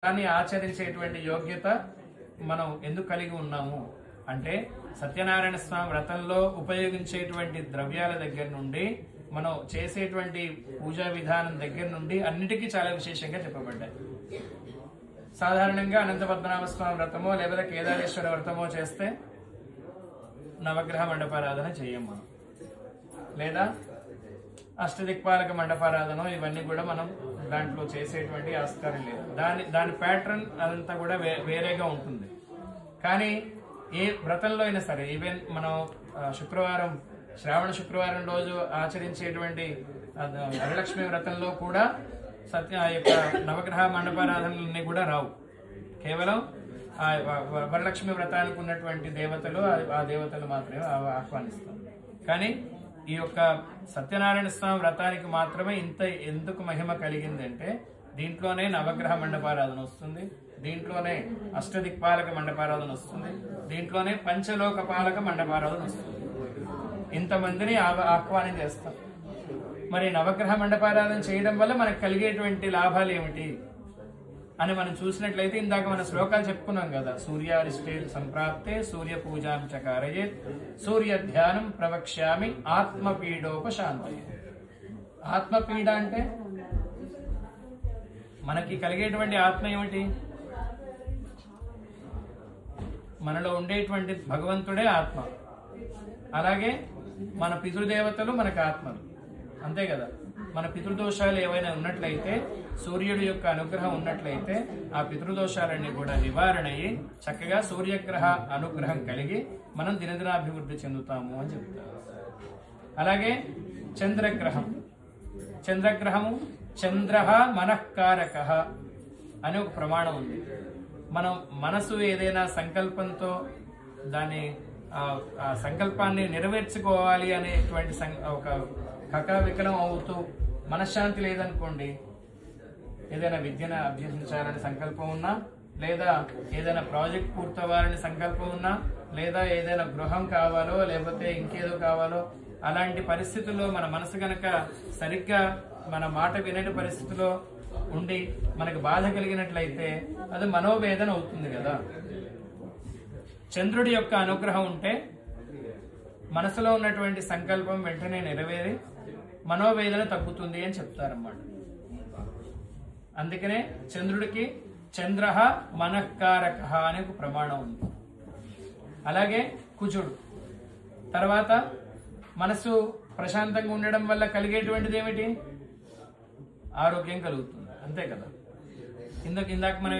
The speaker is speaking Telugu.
దాన్ని ఆచరించేటువంటి యోగ్యత మనం ఎందుకు కలిగి ఉన్నాము అంటే సత్యనారాయణ స్వామి వ్రతంలో ఉపయోగించేటువంటి ద్రవ్యాల దగ్గర నుండి మనం చేసేటువంటి పూజా విధానం దగ్గర నుండి అన్నిటికీ చాలా విశేషంగా చెప్పబడ్డాయి. సాధారణంగా అనంత పద్మనాభ స్వామి వ్రతమో లేదా కేదారేశ్వర వ్రతమో చేస్తే నవగ్రహ మండపారాధన చేయం మనం, లేదా అష్టదిక్పాలక మండపారాధన, ఇవన్నీ కూడా మనం దాంట్లో చేసేటువంటి ఆస్కారం లేదు. దాని ప్యాటర్న్ అదంతా కూడా వేరేగా ఉంటుంది. కానీ ఏ వ్రతంలో అయినా సరే, ఈవెన్ మనం శుక్రవారం శ్రావణ శుక్రవారం రోజు ఆచరించేటువంటి వరలక్ష్మి వ్రతంలో కూడా యొక్క నవగ్రహ మండపారాధనలన్నీ కూడా రావు. కేవలం వరలక్ష్మి వ్రతానికి ఉన్నటువంటి దేవతలు ఆ దేవతలు మాత్రమే ఆహ్వానిస్తాం. కానీ ఈ యొక్క సత్యనారాయణ స్వామి వ్రతానికి మాత్రమే ఇంత ఎందుకు మహిమ కలిగిందంటే దీంట్లోనే నవగ్రహ మండపారాధన వస్తుంది, దీంట్లోనే అష్టదిక్పాలక మండపారాధన వస్తుంది, దీంట్లోనే పంచలోక పాలక మండపారాధన వస్తుంది. ఇంతమందిని ఆహ్వానం చేస్తాం. మరి నవగ్రహ మండపారాధన చేయడం వల్ల మనకు కలిగేటువంటి లాభాలు ఏమిటి అని మనం చూసినట్లయితే ఇందాక మన శ్లోకాలు చెప్పుకున్నాం కదా. సూర్యారిష్టే సంప్రాప్తే సూర్య పూజాం చకారయేత్ సూర్య ధ్యానం ప్రవక్ష్యామి ఆత్మపీడోపశాంతయే. ఆత్మపీడ అంటే మనకి కలిగేటువంటి ఆత్మ ఏమిటి? మనలో ఉండేటువంటి భగవంతుడే ఆత్మ. అలాగే మన పితృదేవతలు మనకు ఆత్మలు, అంతే కదా. మన పితృదోషాలు ఏవైనా ఉన్నట్లయితే, సూర్యుడి యొక్క అనుగ్రహం ఉన్నట్లయితే ఆ పితృదోషాలన్నీ కూడా నివారణ అయ్యి చక్కగా సూర్యగ్రహ అనుగ్రహం కలిగి మనం దినదినాభివృద్ధి చెందుతాము అని చెప్తారు. అలాగే చంద్రగ్రహము చంద్ర మనఃకారక అని ఒక ప్రమాణం ఉంది. మనం మనసు ఏదైనా సంకల్పంతో దాన్ని ఆ సంకల్పాన్ని నెరవేర్చుకోవాలి అనేటువంటి ఒక కకావికలం అవుతూ మనశ్శాంతి లేదనుకోండి, ఏదైనా విద్యను అభ్యసించాలని సంకల్పం ఉన్నా, లేదా ఏదైనా ప్రాజెక్ట్ పూర్తవ్వాలని సంకల్పం ఉన్నా, లేదా ఏదైనా గృహం కావాలో లేకపోతే ఇంకేదో కావాలో, అలాంటి పరిస్థితుల్లో మన మనసు గనక సరిగ్గా మన మాట వినని పరిస్థితిలో ఉండి మనకు బాధ కలిగినట్లయితే అది మనోవేదన అవుతుంది కదా. చంద్రుడి యొక్క అనుగ్రహం ఉంటే మనసులో ఉన్నటువంటి సంకల్పం వెంటనే నెరవేరి మనోవేదన తగ్గుతుంది అని చెప్తారన్నమాట. అందుకనే చంద్రుడికి చంద్ర మనఃకారక అనే ఒక ప్రమాణం ఉంది. అలాగే కుజుడు తర్వాత మనసు ప్రశాంతంగా ఉండడం వల్ల కలిగేటువంటిది ఏమిటి? ఆరోగ్యం కలుగుతుంది, అంతే కదా. ఇందాక మనం